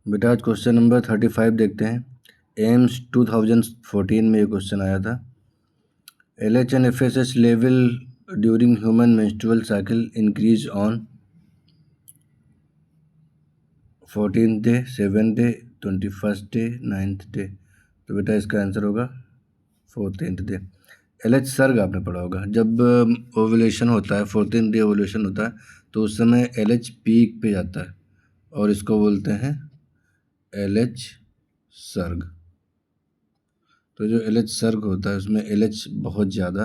बेटा आज question number 35 देखते हैं। एम्स 2014 में ये क्वेश्चन आया था। LH and FSH level during human menstrual cycle increase on 14th day, 7th day, 21st day, 9th day। तो बेटा इसका आंसर होगा 14th डे। LH सर्ग आपने पढ़ा होगा। जब ओवुलेशन होता है, 14th डे ओवुलेशन होता है, तो उस समय LH पीक पे जाता है और इसको बोलते हैं LH सर्ग। तो जो LH सर्ग होता है उसमें LH बहुत ज़्यादा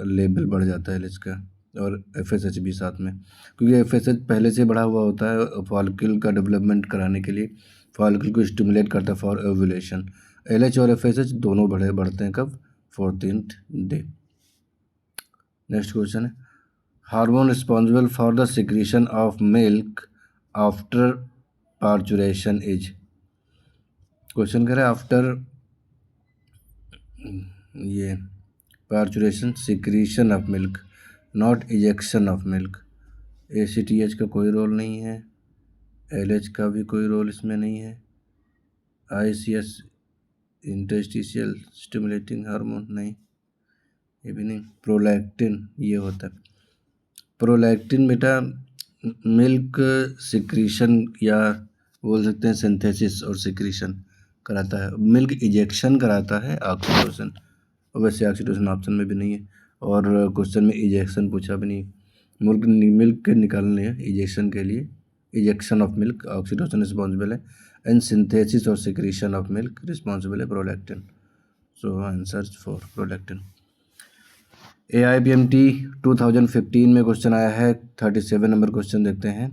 लेवल बढ़ जाता है LH का, और FSH भी साथ में, क्योंकि FSH पहले से बढ़ा हुआ होता है फॉलिकल का डेवलपमेंट कराने के लिए, फॉलिकल को स्टिमुलेट करता है फॉर ओव्यूलेशन। LH और FSH दोनों बढ़ते हैं कब? 14th day. नेक्स्ट क्वेश्चन है, hormone responsible for the secretion of milk after parturition is. Question कह रहा है आफ्टर ये parturition secretion of milk, not ejection of milk. ACTH का कोई रोल नहीं है, LH का भी कोई रोल इसमें नहीं है, ICS इंटरस्टिशियल स्टिमुलेटिंग हार्मोन नहीं, ये भी नहीं। प्रोलैक्टिन ये होता है। प्रोलैक्टिन बेटा मिल्क सिक्रीशन या बोल सकते हैं सिंथेसिस और सिक्रीशन कराता है, मिल्क इजेक्शन कराता है ऑक्सीटोसिन। और वैसे ऑक्सीटोसिन ऑप्शन में भी नहीं है और क्वेश्चन में इजेक्शन पूछा भी नहीं। मिल्क के निकालने इजेक्शन के लिए ejection of milk oxytocin responsible है, एंड सिंथेसिस और सिक्रीशन ऑफ मिल्क रिस्पॉन्सिबल है prolactin. So answer for prolactin. AIPMT 2015 में क्वेश्चन आया है। 37 नंबर क्वेश्चन देखते हैं।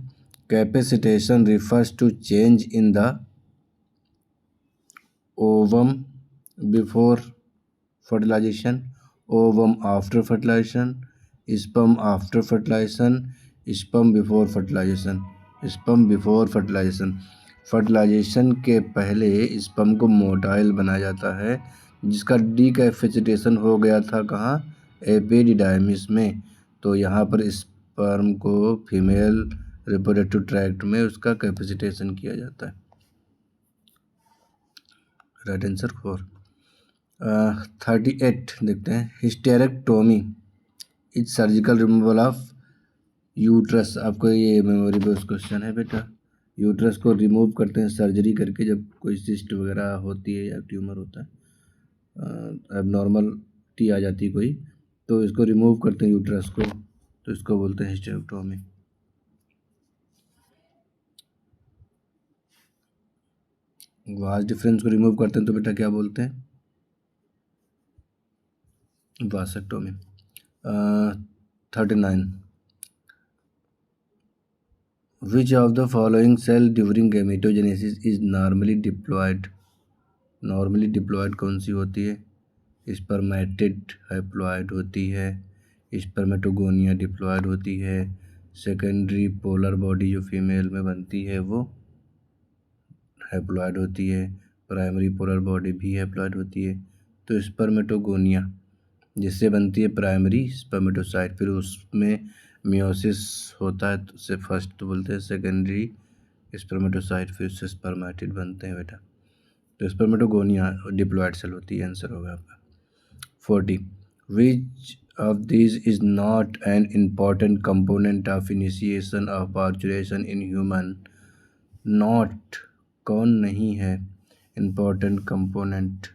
Capacitation refers to change in the ovum before fertilisation, ovum after fertilisation, sperm after fertilisation, sperm before fertilisation. Sperm before fertilisation, fertilisation के पहले sperm को motile बनाया जाता है, जिसका डीकैपेसिटेशन हो गया था कहाँ? एपिडिडाइमिस में। तो यहाँ पर स्पर्म को फीमेल रिप्रोडक्टिव ट्रैक्ट में उसका कैपेसिटेशन किया जाता है। Right answer 4। 38 देखते हैं। Hysterectomy is surgical removal of uterus. आपको ये मेमोरी बेस्ड क्वेश्चन है बेटा। यूट्रस को रिमूव करते हैं सर्जरी करके, जब कोई सिस्ट वगैरह होती है या ट्यूमर होता है, एबनॉर्मलिटी आ जाती है कोई, तो इसको रिमूव करते हैं यूट्रस को, तो इसको बोलते हैं हिस्टेरेक्टोमी। वास डिफरेंस को रिमूव करते हैं तो बेटा क्या बोलते हैं? Vasectomy. 39 which of the following cell during gametogenesis is normally diploid. Normally diploid कौन सी होती है? स्पर्मेटिड हैप्लॉयड होती है, स्पर्मेटोगोनिया डिप्लॉयड होती है, सेकेंडरी पोलर बॉडी जो फीमेल में बनती है वो हैप्लॉयड होती है, प्राइमरी पोलर बॉडी भी हैप्लॉयड होती है। तो स्पर्मेटोगोनिया जिससे बनती है प्राइमरी स्पर्मेटोसाइट, फिर उसमें मियोसिस होता है तो उसे फर्स्ट बोलते हैं सेकेंडरी स्पर्मेटोसाइट, फिर उससे स्पर्मेटिड बनते हैं बेटा। तो स्पर्मेटोगोनिया डिप्लॉयड सेल होती है, आंसर होगा आपका। 40 which of this is not an important component of initiation of parturition in human. Not कौन नहीं है इम्पॉर्टेंट कंपोनेंट?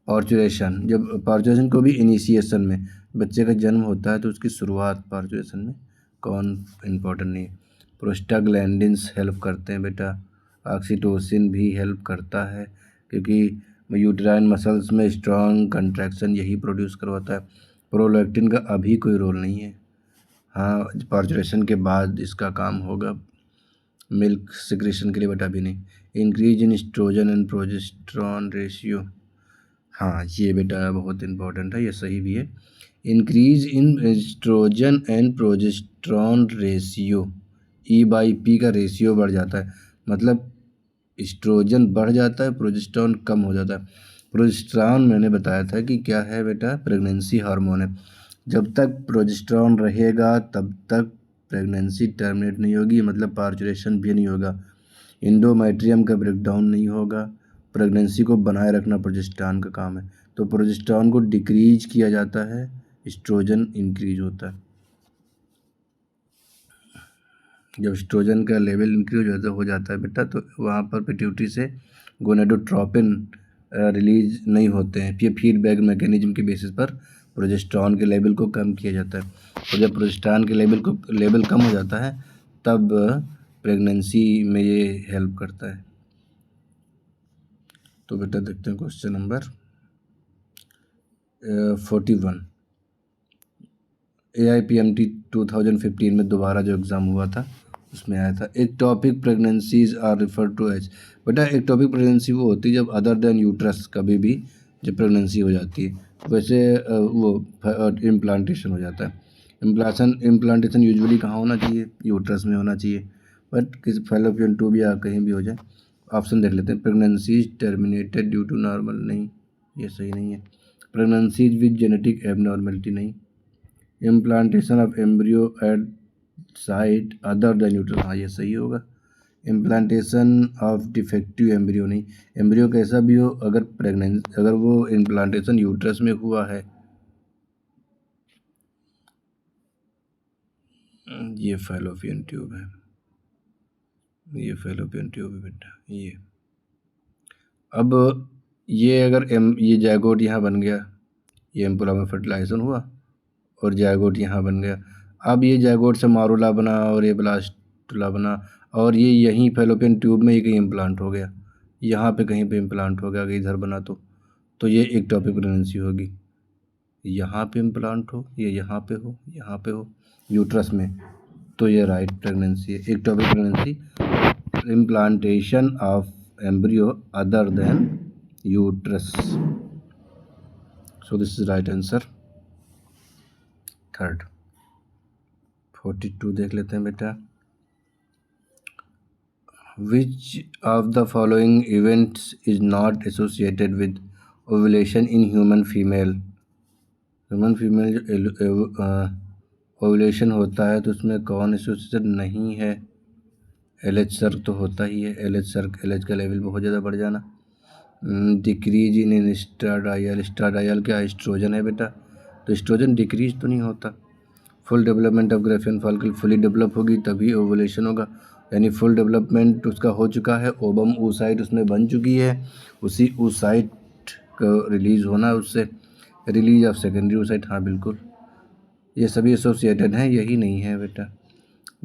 पार्चुरेशन, जब पार्चुरेशन को भी इनिशिएशन में बच्चे का जन्म होता है तो उसकी शुरुआत पार्चुरेशन में कौन इम्पोर्टेंट नहीं? प्रोस्टाग्लैंडिन्स हेल्प करते हैं बेटा, ऑक्सीटोसिन भी हेल्प करता है क्योंकि यूट्राइन मसल्स में स्ट्रॉन्ग कंट्रैक्शन यही प्रोड्यूस करवाता है। प्रोलैक्टिन का अभी कोई रोल नहीं है, हाँ पार्चुरेशन के बाद इसका काम होगा मिल्क सिक्रेशन के लिए, बेटा भी नहीं। Increase in estrogen and progesterone ratio, हाँ ये बेटा बहुत इंपॉर्टेंट है, ये सही भी है। Increase in estrogen and progesterone ratio, E/P का रेशियो बढ़ जाता है, मतलब एस्ट्रोजन बढ़ जाता है, प्रोजेस्टेरॉन कम हो जाता है। प्रोजेस्टेरॉन मैंने बताया था कि क्या है बेटा? प्रेगनेंसी हार्मोन है। जब तक प्रोजेस्टेरॉन रहेगा तब तक प्रेगनेंसी टर्मिनेट नहीं होगी, मतलब पार्चुरेशन भी नहीं होगा। इंडोमेट्रियम का ब्रेकडाउन नहीं होगा। प्रेगनेंसी को बनाए रखना प्रोजेस्टेरॉन का काम है, तो प्रोजेस्टेरॉन को डिक्रीज किया जाता है, एस्ट्रोजन इंक्रीज होता है। जब एस्ट्रोजन का लेवल इंक्रीज हो जाता है बेटा, तो वहाँ पर पिट्यूटरी से गोनेडोट्रोपिन रिलीज नहीं होते हैं। ये फीडबैक मैकेनिज्म के बेसिस पर प्रोजेस्टेरॉन के लेवल को कम किया जाता है, और जब प्रोजेस्टेरॉन के लेवल कम हो जाता है तब प्रेगनेंसी में ये हेल्प करता है। तो बेटा देखते हैं क्वेश्चन नंबर 41। AIPMT 2015 में दोबारा जो एग्ज़ाम हुआ था उसमें आया था, ectopic pregnancies are refer to as. बेटा एक्टोपिक प्रेगनेंसी वो होती है जब अदर देन यूट्रस कभी भी जब प्रेगनेंसी हो जाती है, वैसे वो इम्प्लांटेशन हो जाता है। इम्प्लांटेशन यूजुअली कहाँ होना चाहिए? यूट्रस में होना चाहिए, बट किसी फैलोपियन ट्यूब या कहीं भी हो जाए। ऑप्शन देख लेते हैं। Pregnancies terminated due to normal, नहीं, ये सही नहीं है। प्रेगनेंसीज विद जेनेटिक एबनॉर्मेलिटी, नहीं। Implantation of embryo at site other than uterus, हाँ ये सही होगा। इम्प्लांटेशन ऑफ डिफेक्टिव एम्ब्रियो, नहीं। एम्ब्रियो कैसा भी हो, अगर वो इम्प्लांटेशन यूट्रस में हुआ है, ये फैलोपियन ट्यूब है, ये फैलोपियन ट्यूब है बेटा। ये अब ये अगर ये जायगोट यहाँ बन गया, ये एम्पुला में फर्टिलाइजेशन हुआ और जायगोट यहाँ बन गया। अब ये जायगोट से मारूला बना और ये ब्लास्टुला बना, और ये यहीं फैलोपियन ट्यूब में ही कहीं इम्प्लांट हो गया, यहाँ पे कहीं पे इम्प्लांट हो गया, अगर इधर बना तो ये एक्टोपिक प्रेगनेंसी होगी। यहाँ पे इम्प्लांट हो, ये यहाँ पे हो, यहाँ पे हो यूट्रस में, तो ये राइट प्रेगनेंसी है। Ectopic pregnancy implantation of embryo other than uterus, so this is right answer, third. 42 देख लेते हैं बेटा। Which of the following events is not associated with ovulation in human female. Human female जो ovulation होता है तो उसमें कौन एसोसिएटेड नहीं है? LH सर्क तो होता ही है, LH का लेवल बहुत ज़्यादा बढ़ जाना। डिक्रीज इन एस्ट्राडायल, एस्ट्राडायल क्या एस्ट्रोजन है बेटा, तो एस्ट्रोजन डिक्रीज तो नहीं होता। Full development of Graafian follicle, fully develop होगी तभी ओवुलेशन होगा, यानी फुल डेवलपमेंट उसका हो चुका है, ओबम oocyte उसमें बन चुकी है, उसी oocyte को रिलीज़ होना, उससे रिलीज ऑफ सेकेंडरी oocyte, हाँ बिल्कुल ये सभी एसोसिएटेड हैं, यही नहीं है बेटा।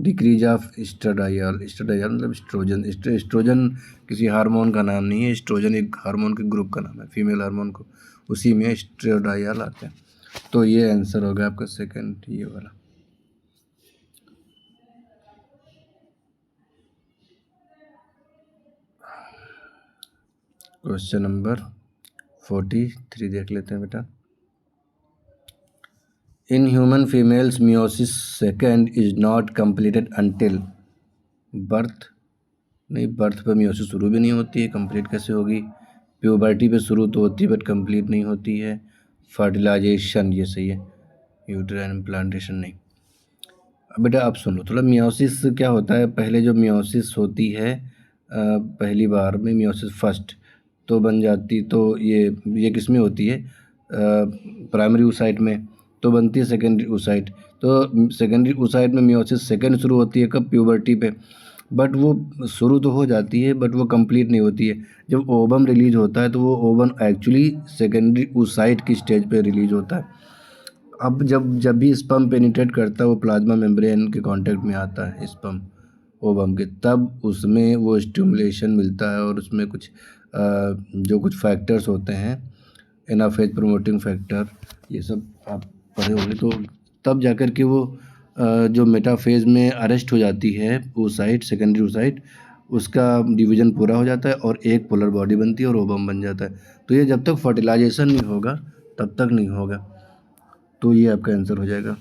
डिक्रीज ऑफ एस्ट्राडायल, एस्ट्राडायल मतलब एस्ट्रोजन, एस्ट्रोजन किसी हार्मोन का नाम नहीं है, एस्ट्रोजन एक हार्मोन के ग्रुप का नाम है, फीमेल हार्मोन को, उसी में एस्ट्राडायल आते हैं। तो ये आंसर होगा आपका सेकंड, ये वाला। क्वेश्चन नंबर 43 देख लेते हैं बेटा। In human females meiosis second is not completed until birth, नहीं बर्थ पर मियोसिस शुरू भी नहीं होती है, कंप्लीट कैसे होगी? प्यूबर्टी पे शुरू तो होती है बट कंप्लीट नहीं होती है। फर्टिलाइजेशन, ये सही है, यूट्राइन इम्प्लांटेशन नहीं। अब बेटा आप सुन लो थोड़ा, मियोसिस क्या होता है? पहले जो मियोसिस होती है पहली बार में मियोसिस फर्स्ट तो बन जाती, तो ये किस में होती है? प्राइमरी oocyte में, तो बनती है सेकेंडरी oocyte। तो सेकेंडरी oocyte में मियोसिस सेकेंड शुरू होती है कब? प्यूबर्टी पे, बट वो शुरू तो हो जाती है बट वो कंप्लीट नहीं होती है। जब ओवम रिलीज होता है तो वो ओवम एक्चुअली सेकेंडरी oocyte की स्टेज पे रिलीज होता है। अब जब भी स्पर्म पेनिट्रेट करता है, वो प्लाज्मा मेम्ब्रेन के कांटेक्ट में आता है स्पर्म ओवम के, तब उसमें वो स्टिमुलेशन मिलता है, और उसमें कुछ जो कुछ फैक्टर्स होते हैं, एनाफेज प्रमोटिंग फैक्टर, ये सब आप पढ़े होंगे, तो तब जाकर के वो जो मेटाफेज में अरेस्ट हो जाती है oocyte, सेकेंडरी oocyte, उसका डिवीजन पूरा हो जाता है और एक पोलर बॉडी बनती है और ओवम बन जाता है। तो ये जब तक फर्टिलाइजेशन नहीं होगा तब तक नहीं होगा, तो ये आपका आंसर हो जाएगा।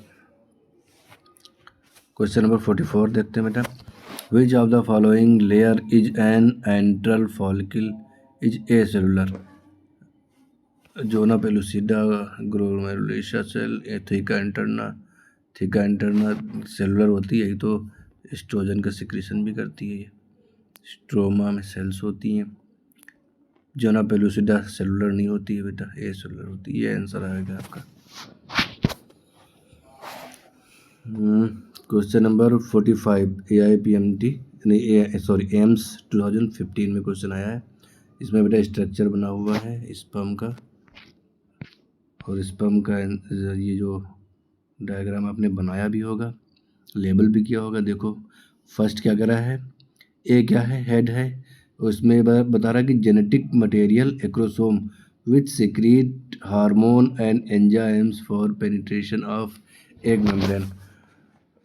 क्वेश्चन नंबर 44 देखते हैं बेटा। Which of the following layer is an antral follicle is acellular? Zona pellucida, glomerulosa cell, theca interna cellular होती है, तो एस्ट्रोजन का सिक्रीशन भी करती है ये। स्ट्रोमा में सेल्स होती हैं। जोना पेलुसिडा सेलुलर नहीं होती है बेटा, ए सेलुलर होती है। ये आंसर आएगा आपका। क्वेश्चन नंबर 45 AIPMT एम्स 2015 में क्वेश्चन आया है। इसमें बेटा स्ट्रक्चर बना हुआ है स्पर्म का, और स्पर्म का ये जो डायग्राम आपने बनाया भी होगा, लेबल भी किया होगा। देखो फर्स्ट क्या करा है, ए क्या है, हेड है। उसमें बता रहा है कि genetic material acrosome which secrete hormone and enzymes for penetration of egg membrane.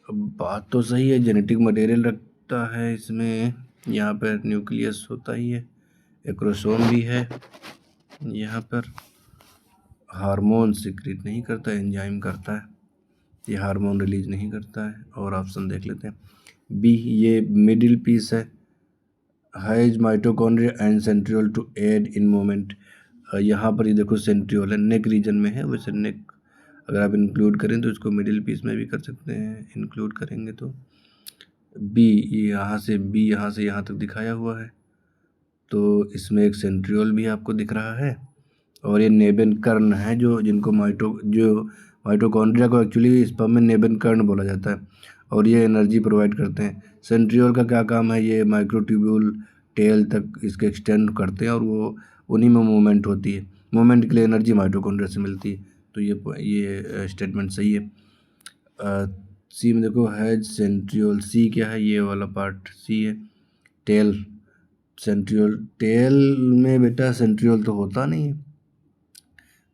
बात तो सही है, जेनेटिक मटेरियल रखता है इसमें, यहाँ पर न्यूक्लियस होता ही है, एक्रोसोम भी है, यहाँ पर हार्मोन सिक्रीट नहीं करता, एंजाइम करता है, ये हार्मोन रिलीज नहीं करता है। और ऑप्शन देख लेते हैं, बी ये मिडिल पीस है, has mitochondria and centriole to aid in moment. यहाँ पर ये देखो सेंट्रियोल है, नेक रीजन में है, वैसे नेक अगर आप इंक्लूड करें तो इसको मिडिल पीस में भी कर सकते हैं, इंक्लूड करेंगे तो। बी यहाँ से यहाँ तक दिखाया हुआ है, तो इसमें एक सेंट्रियोल भी आपको दिख रहा है, और ये नेबन कर्ण है जो माइटोकॉन्ड्रिया को एक्चुअली स्पर्म में नेबन कर्ण बोला जाता है, और ये एनर्जी प्रोवाइड करते हैं। सेंट्रियोल का क्या काम है, ये माइक्रोट्यूब्यूल टेल तक इसके एक्सटेंड करते हैं, और वो उन्हीं में मूवमेंट होती है। मूवमेंट के लिए एनर्जी माइटोकॉन्ड्रिया से मिलती है, तो ये स्टेटमेंट सही है। सी में देखो हैज सेंट्रियोल, सी क्या है, ये वाला पार्ट सी है। टेल सेंट्रियोल, टेल में बेटा सेंट्रियोल तो होता नहीं है।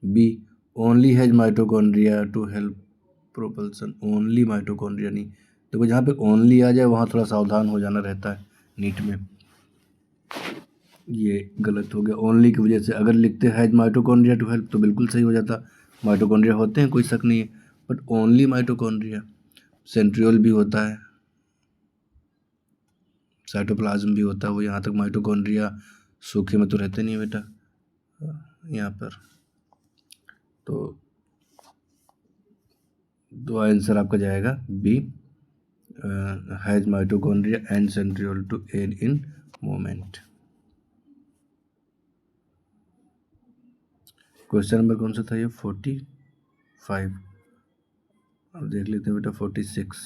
B only has mitochondria to help propulsion, only mitochondria नहीं। देखो जहाँ पे ओनली आ जाए वहाँ थोड़ा सावधान हो जाना रहता है नीट में, ये गलत हो गया। ओनली की वजह से अगर लिखते हैज माइटोकॉन्ड्रिया टू हेल्प तो बिल्कुल सही हो जाता, माइटोकॉन्ड्रिया होते हैं कोई शक नहीं है, बट ओनली माइटोकॉन्ड्रिया। सेंट्रियोल भी होता है, साइटोप्लाज्म भी होता है, वो यहाँ तक माइटोकॉन्ड्रिया सूखे में तो रहते नहीं है बेटा यहाँ पर। तो दो आंसर आपका जाएगा B, has mitochondria and centriole to aid in movement. Question number कौन सा था ये, 45। अब देख लेते हैं बेटा 46।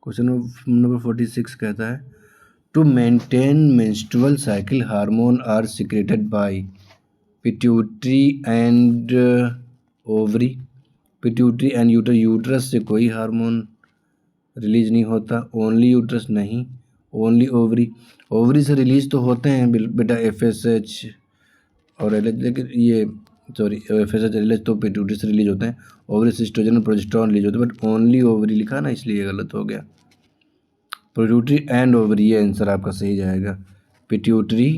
क्वेश्चन नंबर 46 कहता है to maintain menstrual cycle hormone are secreted by pituitary and ovary. Pituitary and uterus से कोई हार्मोन रिलीज नहीं होता, ओनली यूट्रस नहीं, ओनली ओवरी। ओवरी से रिलीज तो होते हैं बेटा FSH और LH, लेकिन ये सॉरी FSH LH तो पिट्यूटरी से रिलीज होते हैं, ओवरी से एस्ट्रोजन और प्रोजेस्टेरॉन रिलीज होते हैं, बट ओनली ओवरी लिखा ना इसलिए गलत हो गया। पिट्यूटरी एंड ओवरी, ये आंसर आपका सही जाएगा, पिट्यूटरी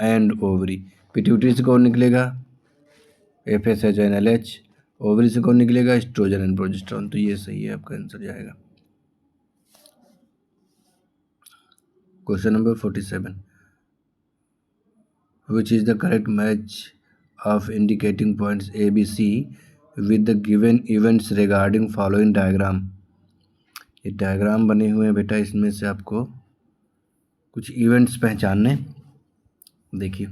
एंड ओवरी। पिट्यूटरी से कौन निकलेगा, FSH एंड LH, ओवरी से कौन निकलेगा, एस्ट्रोजन एंड प्रोजेस्टेरॉन, तो ये सही है आपका आंसर जाएगा। Question number 47, which is the correct match of indicating points A, B, C with the given events regarding following diagram। ये डायग्राम बने हुए हैं बेटा, इसमें से आपको कुछ इवेंट्स पहचानने। देखिए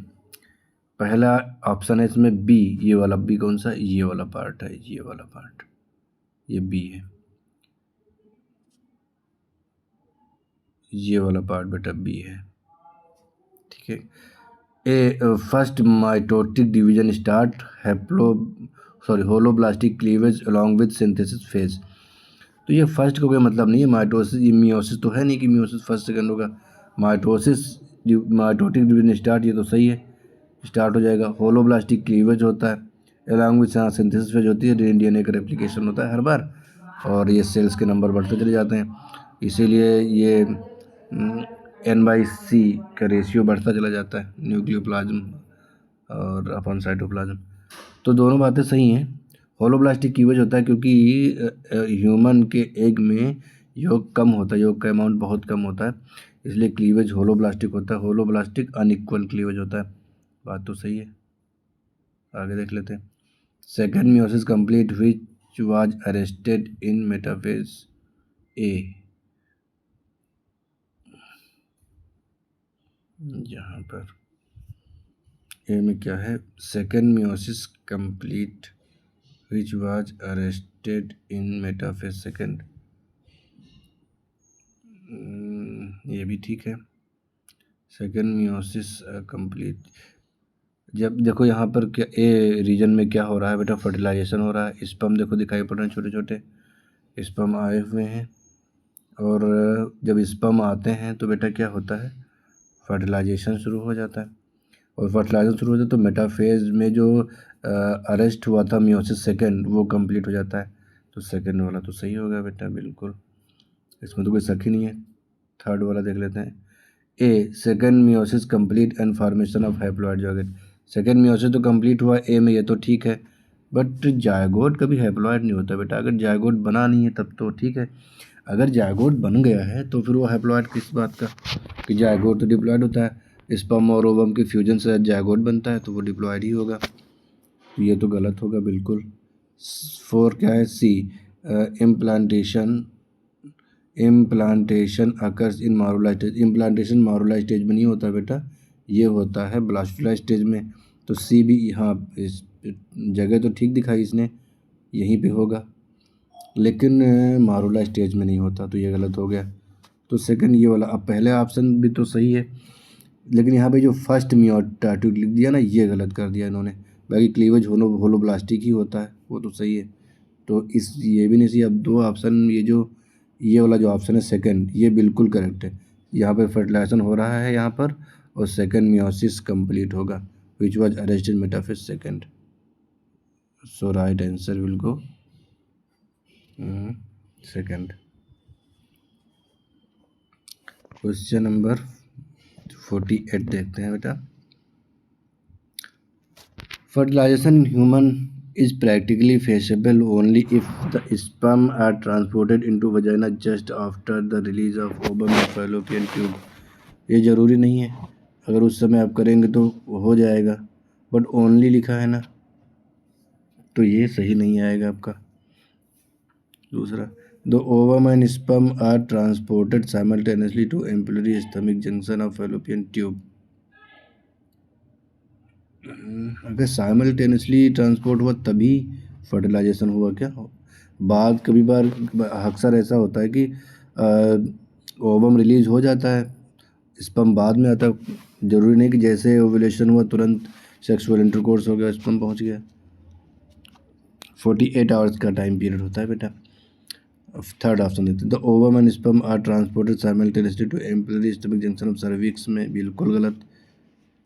पहला ऑप्शन है इसमें बी, ये वाला बी कौन सा, ये वाला पार्ट है, ये वाला पार्ट, ये बी है, ये वाला पार्ट बेटा बी है, ठीक है। A first mitotic division start holoblastic cleavage along with synthesis phase. तो ये फर्स्ट का कोई मतलब नहीं है, माइटोसिस, ये मियोसिस तो है नहीं कि मियोसिस फर्स्ट सेकंड होगा। माइटोटिक डिवीजन स्टार्ट, ये तो सही है, स्टार्ट हो जाएगा। होलोब्लास्टिक क्लीवेज होता है, अलॉन्ग विद सिंथेसिस फेज होती है, DNA का रेप्लिकेशन होता है हर बार, और ये सेल्स के नंबर बढ़ते चले जाते हैं, इसीलिए ये N/C का रेशियो बढ़ता चला जाता है, न्यूक्लियोप्लाज्म और अपन साइटोप्लाज्म। तो दोनों बातें सही हैं। होलोब्लास्टिक क्लीवेज होता है क्योंकि ह्यूमन के एग में योग कम होता है, योग का अमाउंट बहुत कम होता है, इसलिए क्लीवेज होलोब्लास्टिक होता है। होलोब्लास्टिक अनइक्वल क्लीवेज होता है, बात तो सही है। आगे देख लेते हैं, second meiosis complete which was arrested in metaphase A. यहाँ पर ए में क्या है, second meiosis complete which was arrested in metaphase second, ये भी ठीक है। सेकेंड मियोसिस कंप्लीट, जब देखो यहाँ पर क्या ए रीजन में क्या हो रहा है बेटा, फर्टिलाइजेशन हो रहा है। स्पर्म देखो दिखाई पड़ रहे हैं, छोटे छोटे स्पर्म आए हुए हैं, और जब स्पर्म आते हैं तो बेटा क्या होता है, फर्टिलाइजेशन शुरू हो जाता है। और फर्टिलाइजेशन शुरू होता है तो मेटाफेज में जो अरेस्ट हुआ था मियोसिस सेकेंड, वो कंप्लीट हो जाता है। तो सेकेंड वाला तो सही होगा बेटा, बिल्कुल, इसमें तो कोई शक ही नहीं है। थर्ड वाला देख लेते हैं। A second meiosis complete and formation of haploid zygote, second meiosis तो कंप्लीट हुआ ए में, ये तो ठीक है, बट जायगोट कभी हैप्लॉइड नहीं होता बेटा। अगर जायगोट बना नहीं है तब तो ठीक है, अगर जायगोट बन गया है तो फिर वो हैप्लॉइड किस बात का, कि जायगोट तो डिप्लॉइड होता है, स्पर्म और ओवम के फ्यूजन से जायगोट बनता है, तो वो डिप्लॉइड ही होगा। तो ये तो गलत होगा बिल्कुल। 4 क्या है, C implantation occurs in morula stage, implantation morula stage में नहीं होता बेटा, ये होता है ब्लास्टुला स्टेज में। तो सी भी यहाँ इस जगह तो ठीक दिखाई इसने, यहीं पे होगा, लेकिन मारुला स्टेज में नहीं होता, तो ये गलत हो गया। तो सेकंड ये वाला, अब पहले ऑप्शन भी तो सही है, लेकिन यहाँ पे जो फर्स्ट मियोटाटू लिख दिया ना, ये गलत कर दिया इन्होंने। बाकी क्लीवेज होलोब्लास्टिक ही होता है, वो तो सही है। तो इस ये भी नहीं सही। अब दो ऑप्शन, ये वाला जो ऑप्शन है सेकंड, ये बिल्कुल करेक्ट है। यहाँ पे फर्टिलाइजेशन हो रहा है यहाँ पर, और सेकंड मियोसिस कंप्लीट होगा, विच was arrested metaphase second. So right answer will go second. Question number 48 देखते हैं बेटा। Fertilization in human is practically feasible only if the sperm are transported into vagina just after the release of ovum and fallopian tube। ये ज़रूरी नहीं है, अगर उस समय आप करेंगे तो हो जाएगा, बट ओनली लिखा है ना, तो ये सही नहीं आएगा आपका। दूसरा, the ovum and sperm are transported simultaneously to ampullary isthmic junction of fallopian tube. अगर साइमल्टेनियसली ट्रांसपोर्ट हुआ तभी फर्टिलाइजेशन हुआ क्या? बाद कभी बार अक्सर ऐसा होता है कि ओवम रिलीज हो जाता है, स्पर्म बाद में आता है। ज़रूरी नहीं कि जैसे ओव्यूलेशन हुआ तुरंत सेक्सुअल इंटरकोर्स हो गया, स्पर्म पहुंच गया। 48 आवर्स का टाइम पीरियड होता है बेटा। थर्ड ऑप्शन देते हैं, the ovum and sperm are transported simultaneously to ampullary isthmic junction of cervix में, बिल्कुल गलत।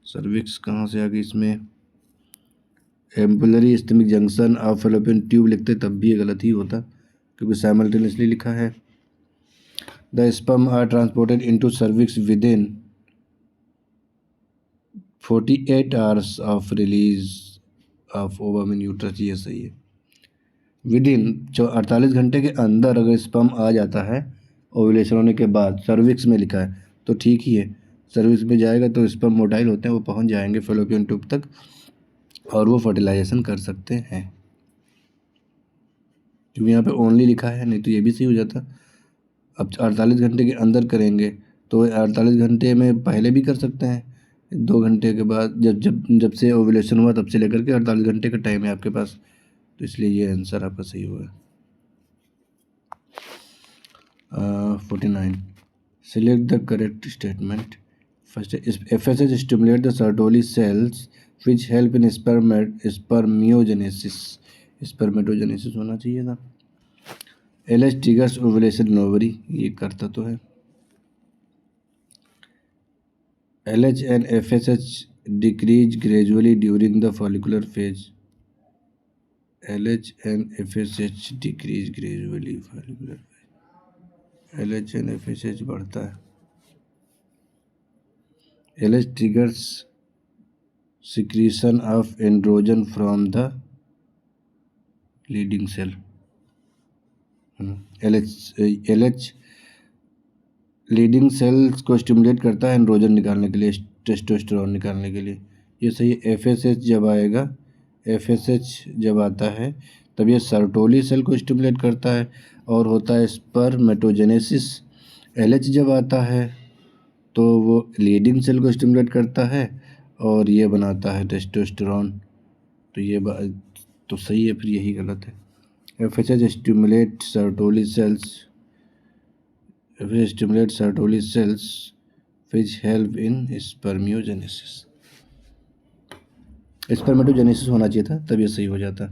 सर्विक्स कहाँ से आ गई इसमें? Ampullary isthmic junction of fallopian tube लिखते तब भी ये गलत ही होता, क्योंकि साइमल्टेनियसली लिखा है। The sperm are transported into cervix within 48 hours of release of ovum in uterus, ये सही है। विद इन 48 घंटे के अंदर अगर स्पर्म आ जाता है ओव्यूलेशन होने के बाद, सर्विक्स में लिखा है तो ठीक ही है। सर्विक्स में जाएगा तो स्पर्म मोटाइल होते हैं, वो पहुंच जाएंगे फैलोपियन ट्यूब तक और वो फर्टिलाइजेशन कर सकते हैं, क्योंकि यहाँ पे ओनली लिखा है, नहीं तो ये भी सही हो जाता। अब 48 घंटे के अंदर करेंगे तो 48 घंटे में पहले भी कर सकते हैं, 2 घंटे के बाद, जब जब जब से ओव्यूलेशन हुआ तब से लेकर के 48 घंटे का टाइम है आपके पास, तो इसलिए ये आंसर आपका सही होगा। 49, select the correct statement. First, FSH stimulate the Sertoli cells which help in spermiogenesis, spermatogenesis होना चाहिए था। LH triggers ovulation in ovary, ये करता तो है। LH and FSH decrease gradually during the follicular phase, LH and FSH decrease gradually follicular phase, LH and FSH बढ़ता है। LH triggers secretion of androgen from the leading cell। LH leading cells को stimulate करता है androgen निकालने के लिए, testosterone निकालने के लिए, ये सही है। FSH जब आएगा, FSH जब आता है तब ये सर्टोली सेल को स्टिमुलेट करता है और होता है स्पर्मेटोजेनेसिस। LH जब आता है तो वो लीडिंग सेल को स्टिमुलेट करता है और ये बनाता है टेस्टोस्टेरोन। तो ये तो सही है, फिर यही गलत है। FSH stimulate Sertoli cells, FSH stimulate Sertoli cells which help in spermiogenesis। Spermatogenesis होना चाहिए था, तब ये सही हो जाता।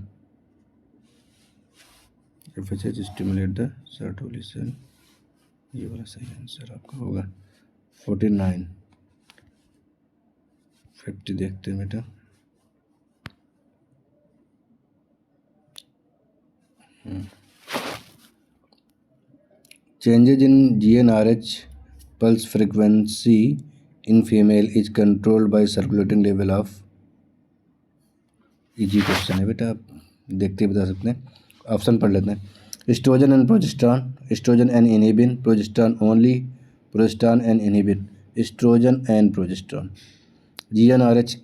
FSH stimulate the Sertoli cell, ये वाला सही आंसर आपका होगा। 49 50 देखते हैं बेटा। Changes in GnRH pulse frequency in female is controlled by circulating level of, easy question है बेटा, आप देखते ही बता सकते हैं। ऑप्शन पढ़ लेते हैं। Estrogen and progesterone, estrogen and inhibin, progesterone only, progesterone and inhibin, estrogen and progesterone. GnRH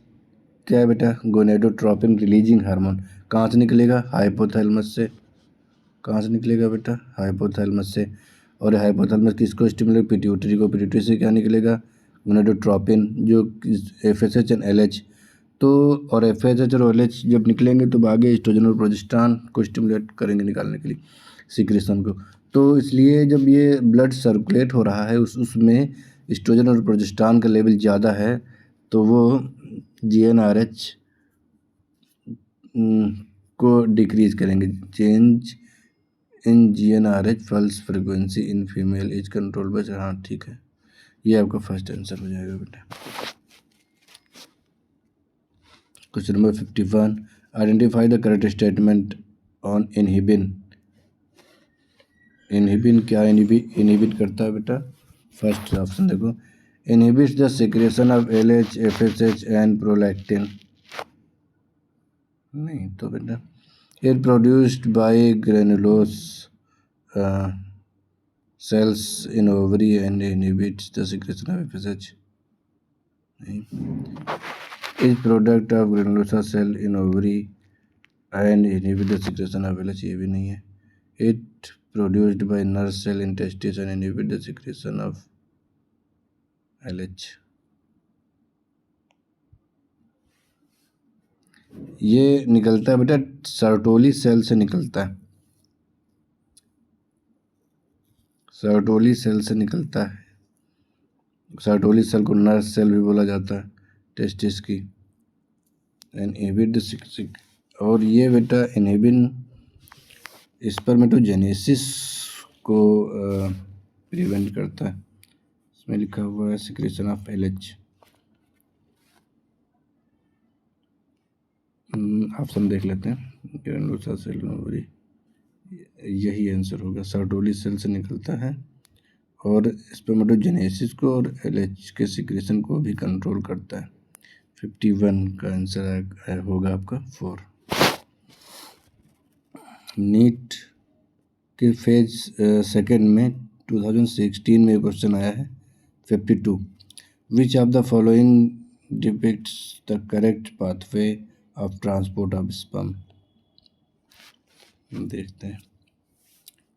क्या है बेटा? Gonadotropin releasing hormone. कहाँ से निकलेगा? हाइपोथैलेमस से। कहाँ से निकलेगा बेटा? हाइपोथैलेमस से। और हाइपोथैलेमस किसको स्टिमुलेट? पिट्यूटरी को। पिट्यूटरी से क्या निकलेगा? गोनेडोट्रोपिन, जो FSH एंड LH। तो और FSH और LH जब निकलेंगे तो आगे एस्ट्रोजन और प्रोजेस्टेरॉन को स्टिमुलेट करेंगे निकालने के लिए, सीक्रेशन को। तो इसलिए जब ये ब्लड सर्कुलेट हो रहा है उसमें एस्ट्रोजन और प्रोजेस्टेरॉन का लेवल ज़्यादा है, तो वो GnRH को डिक्रीज करेंगे। Change in GnRH pulse frequency in female is control by, हाँ ठीक है, ये आपका फर्स्ट आंसर हो जाएगा बेटा। Question number 51, identify the correct statement on inhibin. Inhibin क्या इनहिबिट करता है बेटा? फर्स्ट ऑप्शन देखो, inhibits the secretion of LH, FSH and prolactin. नहीं तो बेटा, it produced by granulosa cells in ovary and inhibits the secretion of FSH। is product of granulosa cell in ovary and inhibit the secretion of LH, ये भी नहीं है। it produced by nerve cell in testis and inhibit the secretion of LH। ये निकलता है बेटा Sertoli cell से निकलता है, सर्टोली सेल से निकलता है। सर्टोली सेल को नर्व सेल भी बोला जाता है, टेस्टिस की। इनहिबिट द, और ये बेटा इनहिबिन स्पर्मेटोजेनेसिस को प्रिवेंट करता है। इसमें लिखा हुआ है सिक्रेशन ऑफ LH। ऑप्शन देख लेते हैं। ग्रेनुलोसा सेल ओवरी, यही आंसर होगा। सर्टोली सेल से निकलता है और स्पर्मेटोजेनेसिस को और LH के सिक्रेशन को भी कंट्रोल करता है। 51 का आंसर होगा आपका 4। नीट के फेज सेकेंड में 2016 में क्वेश्चन आया है 52, विच of the following depicts the correct pathway of transport of sperm. देखते हैं।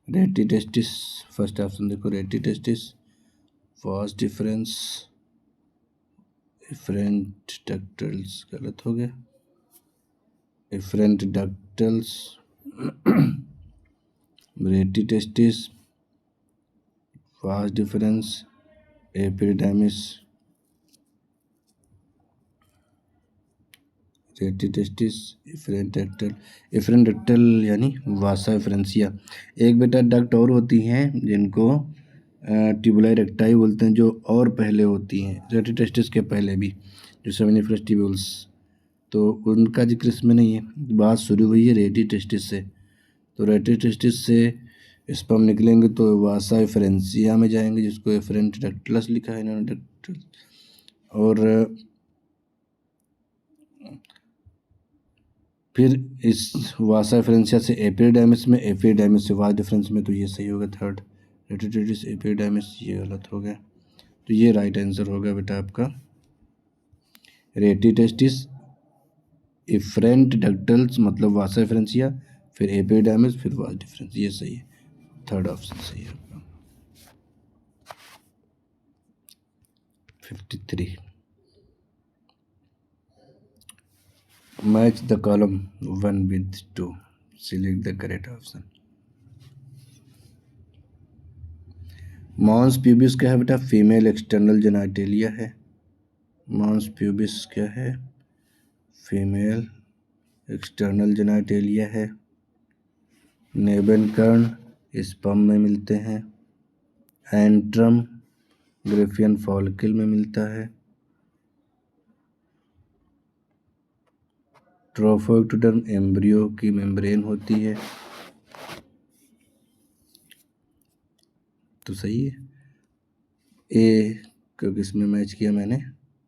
रेटी टेस्टिस, फर्स्ट ऑप्शन देखो, रेटी टेस्टिस, फास्ट डिफरेंस, इफरेंट डक्टल्स, गलत हो गया, इफरेंट डक्टल्स, रेटी टेस्टिस, फास्ट डिफरेंस, एपिडेमिस। रेटी testis, efferent ductal, efferent ductal यानी वासा इफरेंसिया। एक बेटा डक्ट और होती हैं जिनको ट्यूबुलाई रेक्टाई बोलते हैं, जो और पहले होती हैं, रेटी टेस्टिस के पहले भी, जो सेमिनिफरस ट्यूब्यूल्स, तो उनका जिक्र इसमें नहीं है। बात शुरू हुई है रेटी टेस्टिस से, तो रेटी टेस्टिस से स्पर्म निकलेंगे तो वासा इफरेंसिया में जाएंगे, जिसको इफरेंट डक्टलस लिखा है इन्होंने, डक्टल। और फिर इस वासा इफरेंसिया से एपिडेमिस में, एपिडेमिस से वास डिफरेंस में, तो ये सही होगा थर्ड, रेटिटेटिस एपिडेमिस, ये गलत हो गया। तो ये राइट आंसर होगा बेटा आपका रेटिटेस्टिस, इफरेंट डक्टल्स मतलब वासा इफरेंसिया, फिर एपिडेमिस, फिर वास डिफरेंस, ये सही है, थर्ड ऑप्शन सही है आपका। 53. Match the column 1 with 2. Select the correct option. Mons pubis क्या है बेटा? फीमेल एक्सटर्नल जेनाइटेलिया है। मॉन्स प्यूबिस क्या है? फीमेल एक्सटर्नल जेनाइटेलिया है। नेबेनकर्ण स्पर्म में मिलते हैं। एंट्रम ग्रेफियन फॉलिकल में मिलता है। ट्रोफोइक्टोडर्म एम्ब्रियो की मेम्ब्रेन होती है। तो सही है। ए को किसमें मैच किया मैंने?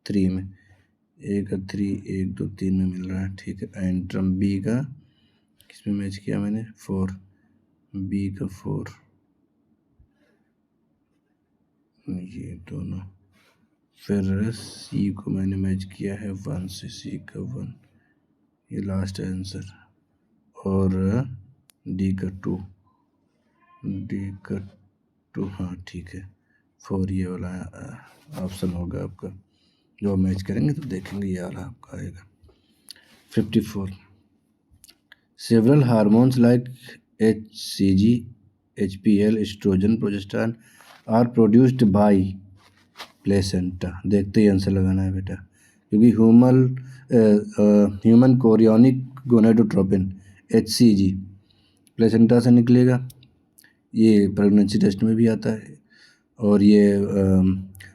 3 में। ए का 3 1 2 3 में मिल रहा है, ठीक है। एंट्रम बी का किसमें मैच किया मैंने? 4, बी का 4, ये दोनों। फिर सी को मैंने मैच किया है 1 से, सी का 1, ये लास्ट आंसर। और डी का 2, डी का 2, हाँ ठीक है। 4 ये वाला ऑप्शन होगा आपका। जो मैच करेंगे तो देखेंगे ये वाला आपका आएगा। 54. Several hormones like HCG, HPL, estrogen, progesterone are produced by placenta. देखते ही आंसर लगाना है बेटा, क्योंकि human chorionic gonadotropin HCG placenta से निकलेगा। ये प्रेगनेंसी टेस्ट में भी आता है और ये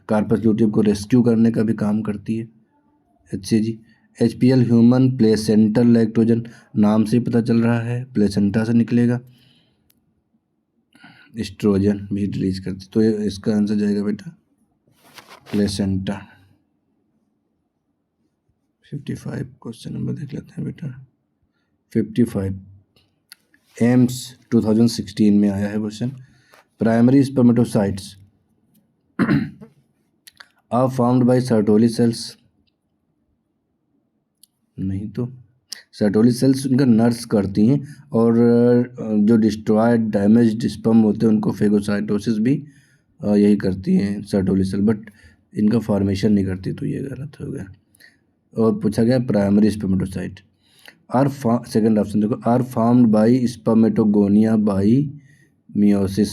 कार्पस ल्यूटियम को रेस्क्यू करने का भी काम करती है HCG। HPL human placental lactogen, नाम से पता चल रहा है प्लेसेंटा से निकलेगा। एस्ट्रोजन भी रिलीज करती, तो इसका आंसर जाएगा बेटा प्लेसेंटा। 55 क्वेश्चन नंबर देख लेते हैं बेटा। 55 एम्स 2016 में आया है question. Primary spermatocytes are found by Sertoli cells. नहीं तो सर्टोली सेल्स उनका नर्स करती हैं, और जो डिस्ट्रॉयड डैमेज्ड स्पर्म होते हैं उनको फेगोसाइटोसिस भी यही करती हैं सर्टोली सेल, बट इनका फॉर्मेशन नहीं करती, तो ये गलत हो गया। और पूछा गया primary spermatocyte are second option देखो, are formed by spermatogonia by meiosis,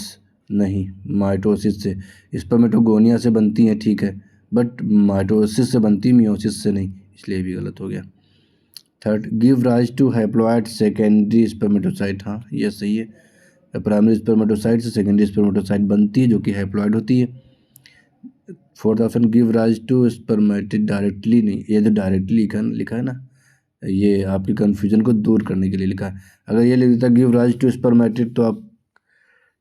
नहीं माइटोसिस से। स्पर्मेटोगोनिया से बनती हैं ठीक है, बट माइटोसिस से बनती, मियोसिस से नहीं, इसलिए भी गलत हो गया। Third, give rise to haploid secondary spermatocyte, हाँ ये सही है। प्राइमरी स्पर्मेटोसाइट से सेकेंडरी स्पर्मेटोसाइट बनती है जो कि हैप्लॉइड होती है। Fourth option, give rise to spermatid directly, नहीं, ये तो डायरेक्टली लिखा है ना, ये आपकी कन्फ्यूजन को दूर करने के लिए लिखा है। अगर ये लिख देता गिव राइज टू स्पर्मेटिड तो आप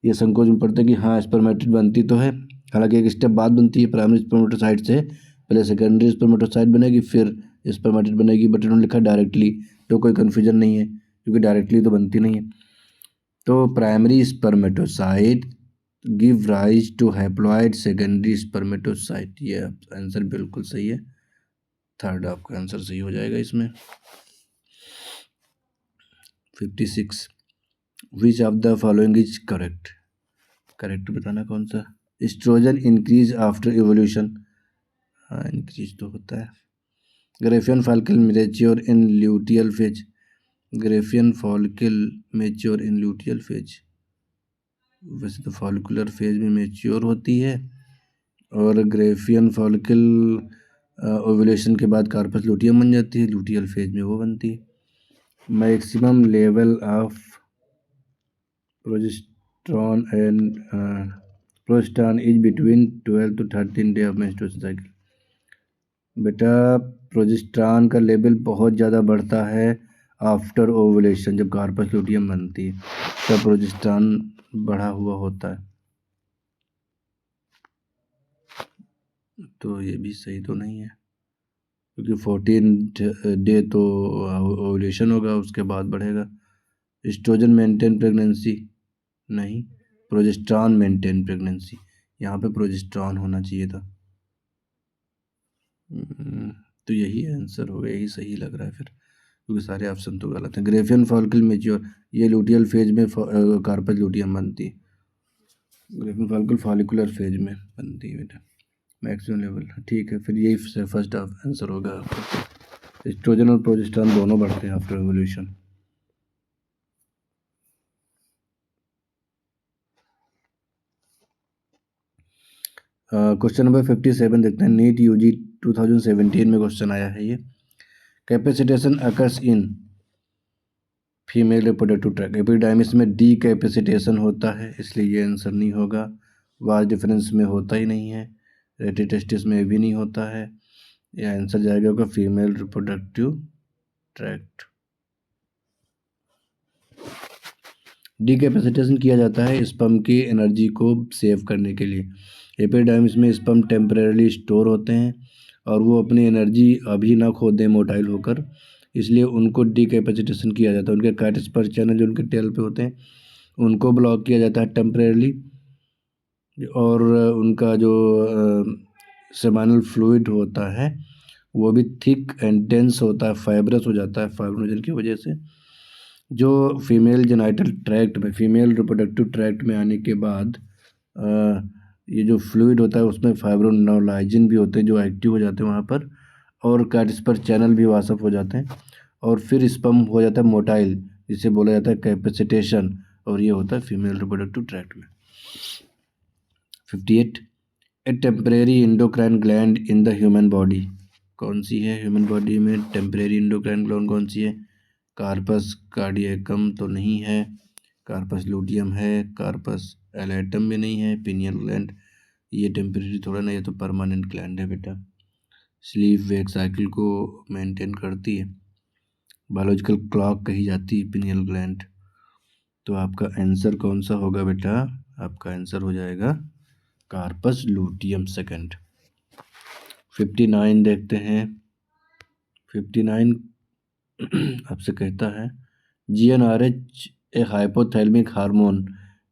ये संकोच में पड़ते कि हाँ स्पर्मेटिड बनती तो है, हालांकि एक स्टेप बाद बनती है। प्राइमरी स्पर्मेटोसाइट से पहले सेकेंडरी स्पर्मेटोसाइट बनेगी फिर स्पर्मेटिड बनेगी, बट इन्होंने लिखा डायरेक्टली, तो कोई कन्फ्यूजन नहीं है क्योंकि डायरेक्टली तो बनती नहीं है। तो primary spermatocyte give rise to haploid secondary spermatocyte, ये आंसर बिल्कुल सही है। थर्ड आपका आंसर सही हो जाएगा इसमें। 56 विच of the following is correct, correct बताना कौन सा। एस्ट्रोजन इंक्रीज आफ्टर इवोल्यूशन, हाँ इंक्रीज तो होता है। Graafian follicle mature in luteal phase, Graafian follicle mature in luteal phase, वैसे तो फॉलिकुलर फेज में मैच्योर होती है, और ग्रेफियन फॉलिकल ओव्यूलेशन के बाद कार्पस लूटियम बन जाती है, लूटियल फेज में वो बनती है। Maximum level of progesterone and progesterone is between 12 to 13 day of menstruation cycle. बेटा प्रोजेस्टेरॉन का लेवल बहुत ज़्यादा बढ़ता है आफ्टर ओवुलेशन, जब कार्पस लूटियम बनती है तब प्रोजेस्टेरॉन बढ़ा हुआ होता है। तो ये भी सही तो नहीं है, क्योंकि 14 डे तो ओवुलेशन होगा, उसके बाद बढ़ेगा। एस्ट्रोजन मेंटेन प्रेगनेंसी, नहीं, प्रोजेस्टेरॉन मेंटेन प्रेगनेंसी, यहाँ पे प्रोजेस्टेरॉन होना चाहिए था। तो यही आंसर होगा, यही सही लग रहा है फिर, क्योंकि सारे ऑप्शन तो गलत हैं। ग्रेफियन फॉलिकल मैच्योर, ये लूटियल फेज में कार्पस लूटियम बनती है, ग्रेफियन फॉलिकल फॉलिकुलर फेज में बनती है बेटा। मैक्सिमम लेवल, ठीक है, फिर यही फर्स्ट आंसर होगा आपका। एस्ट्रोजन और प्रोजेस्टेरॉन दोनों बढ़ते हैं आफ्टर ओव्यूलेशन। क्वेश्चन नंबर 57 देखते हैं। नीट यूजी 2017 में क्वेश्चन आया है ये। Capacitation occurs in female reproductive tract. Epididymis में डी कैपेसिटेशन होता है, इसलिए ये आंसर नहीं होगा। वास डिफरेंस में होता ही नहीं है। रेटिटेस्टिस में भी नहीं होता है। यह आंसर जाएगा होगा फीमेल रिप्रोडक्टिव ट्रैक्ट। डीकैपेसिटेशन किया जाता है स्पर्म की एनर्जी को सेव करने के लिए। एपिडाइमिस में स्पर्म टेम्परेरी स्टोर होते हैं और वो अपनी एनर्जी अभी ना खो दें मोटाइल होकर, इसलिए उनको डीकैपेसिटेशन किया जाता है। उनके कार्डिस्पर चैनल जो उनके टेल पे होते हैं उनको ब्लॉक किया जाता है टेम्परेरली, और उनका जो सेमाइनल फ्लूइड होता है वो भी थिक एंड डेंस होता है, फाइब्रस हो जाता है फाइब्रोजन की वजह से। जो फीमेल जेनाइटल ट्रैक्ट में, फीमेल रिप्रोडक्टिव ट्रैक्ट में आने के बाद ये जो फ्लूइड होता है उसमें फाइब्रोनोलाइजिन भी होते हैं जो एक्टिव हो जाते हैं वहाँ पर, और कार्डिस्पर चैनल भी वासअप हो जाते हैं, और फिर स्पर्म हो जाता है मोटाइल, जिसे बोला जाता है कैपेसिटेशन, और ये होता है फीमेल रिप्रोडक्टिव ट्रैक्ट में। 58 a temporary endocrine gland in the human body. कौन सी है ह्यूमन बॉडी में टेम्परेरी इंडोक्राइन ग्लैंड? कौन सी है? कार्पस कार्डियकम तो नहीं है, कार्पस लूटियम है, कार्पस एलेटम भी नहीं है, पिनियल ग्लैंड ये टेम्परेरी थोड़ा ना, ये तो परमानेंट ग्लैंड है बेटा। स्लीप वेक साइकिल को मेंटेन करती है, बायोलॉजिकल क्लॉक कही जाती है पिनियल ग्लैंड। तो आपका आंसर कौन सा होगा बेटा? आपका आंसर हो जाएगा कार्पस लूटियम सेकंड। 59 देखते हैं। 59 आपसे कहता है GnRH A hypothalamic hormone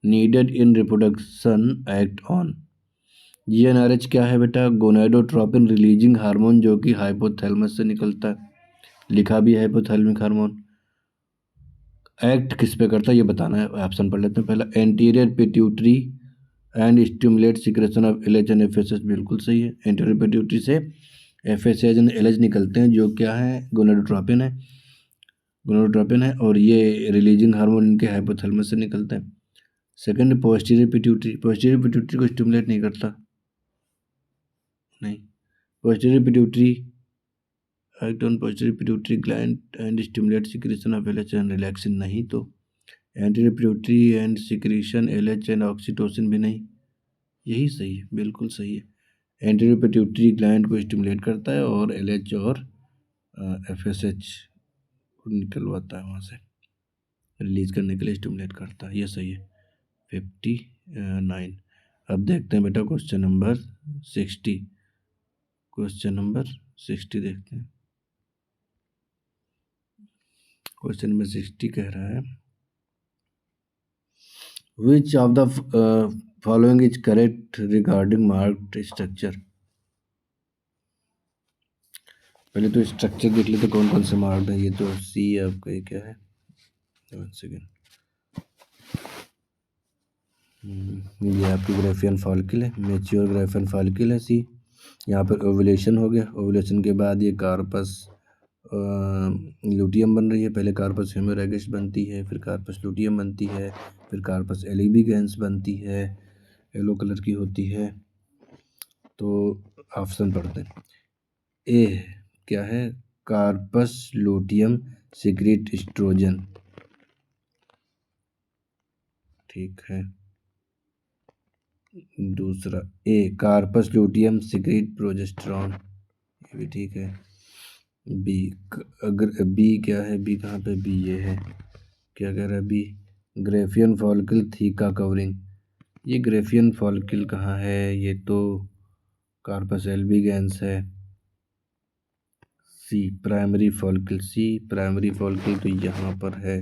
needed in reproduction act on. GnRH क्या है बेटा? गोनाडोट्रोपिन रिलीजिंग हार्मोन, जो कि हाइपोथैलेमस से निकलता है। लिखा भी है हाइपोथैलेमिक हार्मोन। एक्ट किस पे करता है ये बताना है। ऑप्शन पढ़ लेते हैं। पहला anterior pituitary and stimulate secretion of LH and FSH, बिल्कुल सही है। एंटीरियर पिट्यूटरी से FSH एंड LH निकलते हैं जो क्या है? गोनाडोट्रोपिन है, गोनाडोट्रोपिन है, और ये रिलीजिंग हार्मोन इनके हाइपोथैलेमस से निकलते हैं। Second posterior pituitary, posterior pituitary को स्टिमुलेट नहीं करता, नहीं। Posterior pituitary act on posterior pituitary gland and stimulate secretion of LH and relaxin, नहीं। तो anterior pituitary and secretion LH and oxytocin भी नहीं, यही सही है, बिल्कुल सही है। एंटीरियर पिट्यूटरी ग्लैंड को स्टिमुलेट करता है और LH और FSH को निकलवाता है वहाँ से, रिलीज करने के लिए स्टिमुलेट करता है, ये सही है। 59। अब देखते हैं बेटा क्वेश्चन नंबर 60। क्वेश्चन नंबर 60 देखते हैं। क्वेश्चन नंबर 60 कह रहा है विच of the following is correct regarding marked structure. पहले तो स्ट्रक्चर देख लेते कौन कौन से मार्क्ड है। ये तो सी है आपका, ये क्या है? 1 सेकेंड, ये आपकी ग्राफियन फॉलिकल है, मेच्योर ग्राफियन फॉलिकल है सी। यहाँ पर ओवुलेशन हो गया, ओवुलेशन के बाद ये कार्पस लूटियम बन रही है। पहले कार्पस हेमोरैगिस बनती है, फिर कार्पस लूटियम बनती है, फिर कार्पस एलिबिगेंस बनती है, येलो कलर की होती है। तो ऑप्शन पढ़ते हैं। ए क्या है? कार्पस लूटियम सिक्रीट एस्ट्रोजन, ठीक है। दूसरा ए कार्पस लूटियम सिक्रीट प्रोजेस्टेरॉन, ये भी ठीक है। बी, अगर बी क्या है? बी कहाँ पे? बी ये है, क्या कह रहा है B? Graafian follicle theca covering, ये ग्रेफियन फॉलिकल कहाँ है? ये तो कार्पस एल्बिगेंस है। C primary follicle, C primary follicle तो यहाँ पर है,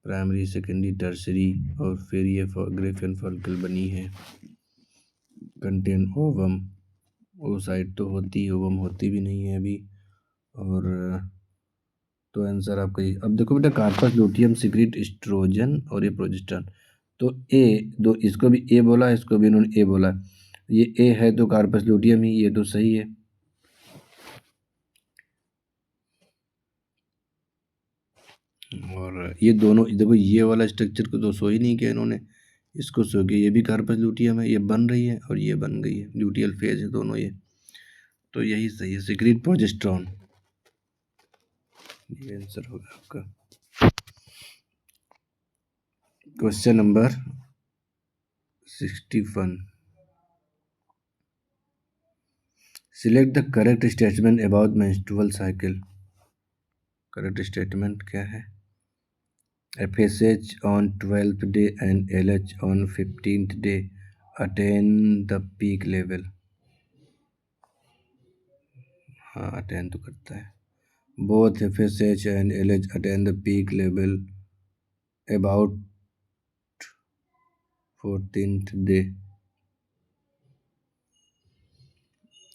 प्राइमरी सेकेंडरी टर्सरी, और फिर ये ग्रेफियन फॉलिकल बनी है। कंटेन ओवम, वो साइड तो होती, ओवम होती भी नहीं है अभी। और तो आंसर आपका ये। अब देखो बेटा कार्पस लूटियम सिक्रीट एस्ट्रोजन और ये प्रोजेस्टेरॉन, तो ए दो, इसको भी ए बोला, इसको भी इन्होंने ए बोला। ये ए है तो कार्पस लूटियम ही, ये तो सही है। और ये दोनों देखो, ये वाला स्ट्रक्चर को तो शो ही नहीं किया इन्होंने, इसको शो किया। ये भी कार्पस लूटियम है, ये बन रही है और ये बन गई है, ल्यूटियल फेज है दोनों ये, तो यही सही है, सिक्रीट प्रोजेस्टेरॉन, ये आंसर होगा आपका। Question number 61, select the correct statement about menstrual cycle. Correct statement क्या है? FSH on 12th day and LH on 15th day attain the peak level। हाँ, अटेन तो करता है। Both FSH and LH attain the peak level about 14th day।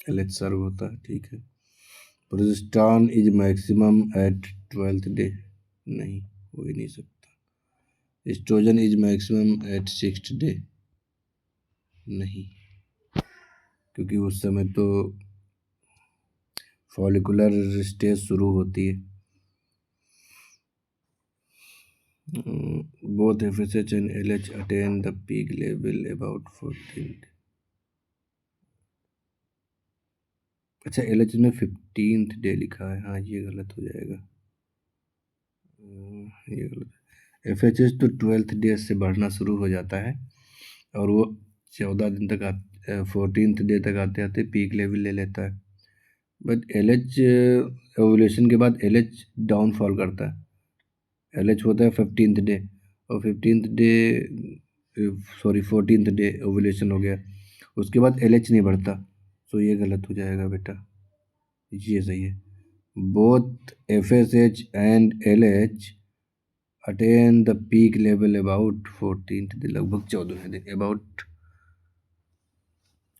LH surge होता है, ठीक है। Progesterone is maximum at 12th day, नहीं, हो ही नहीं सकता। Estrogen is maximum at 6th day, नहीं, क्योंकि उस समय तो फॉलिकुलर स्टेज शुरू होती है। Both FSH and LH attain the peak level about 14th। अच्छा, LH में 15th डे लिखा है, हाँ ये गलत हो जाएगा, ये गलत। FHH तो 12th डे से बढ़ना शुरू हो जाता है और वो 14 दिन तक 14th डे तक आते आते पीक लेवल ले लेता है। बट LH ओवुलेशन के बाद LH डाउनफॉल करता है। LH होता है 15th डे और 15th day, sorry 14th day ovulation हो गया, उसके बाद LH नहीं बढ़ता, तो ये गलत हो जाएगा बेटा, ये सही है। Both FSH and LH attain the peak level about 14th day, लगभग 14वें दिन, अबाउट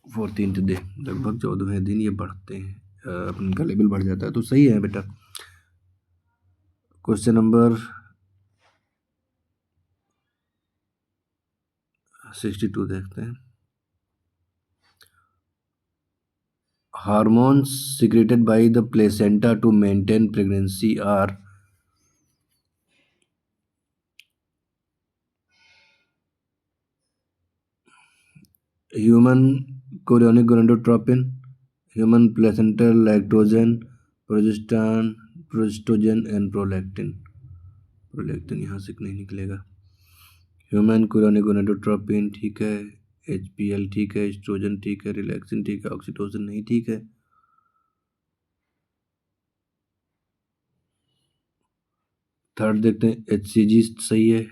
14th डे, लगभग 14वें दिन ये बढ़ते हैं, उनका लेवल बढ़ जाता है, तो सही है बेटा। क्वेश्चन नंबर 62 देखते हैं। Hormones secreted by the placenta to maintain pregnancy are. Human chorionic gonadotropin, human placental lactogen, progesterone, progestogen and prolactin. Prolactin यहाँ से नहीं निकलेगा। ह्यूमन कोरियोनिक गोनाडोट्रोपिन ठीक है, HPL ठीक है, एस्ट्रोजन ठीक है, रिलैक्सिन ठीक है, ऑक्सीटोसिन नहीं ठीक है। थर्ड देखते हैं, HCG सही है,